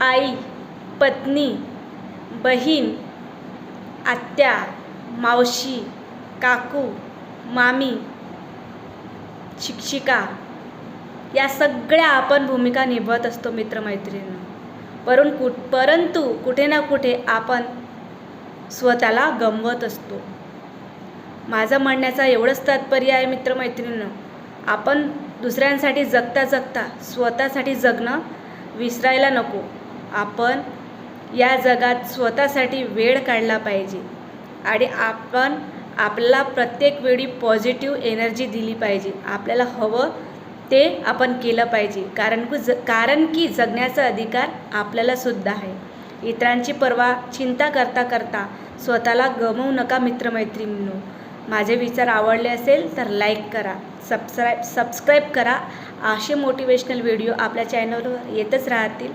आई, पत्नी, बहीण, आत्या, मावशी, काकू, मामी, शिक्षिका या सगळ्या आपण भूमिका निभावत असतो मित्रमैत्रिणींनो. परंतु कुठे ना कुठे आपण स्वतःला गमवत असतो. माझं म्हणण्याचं एवढंच तात्पर्य आहे मित्रमैत्रिणींनो, आपण दुसऱ्यांसाठी जगता जगता स्वतःसाठी जगणं विसरायला नको. आपण या जगात स्वतःसाठी वेळ काढला पाहिजे आणि आपण आपल्याला प्रत्येक वेळी पॉझिटिव्ह एनर्जी दिली पाहिजे. आपल्याला हवं ते आपण केलं पाहिजे, कारण की जगण्याचा अधिकार आपल्याला सुद्धा आहे. इतरांची पर्वा चिंता करता करता स्वतःला गमवू नका मित्रमैत्रिणींनो. माझे विचार आवडले असेल तर लाईक करा, सबस्क्राईब करा. असे मोटिवेशनल व्हिडिओ आपल्या चॅनलवर येतच राहतील.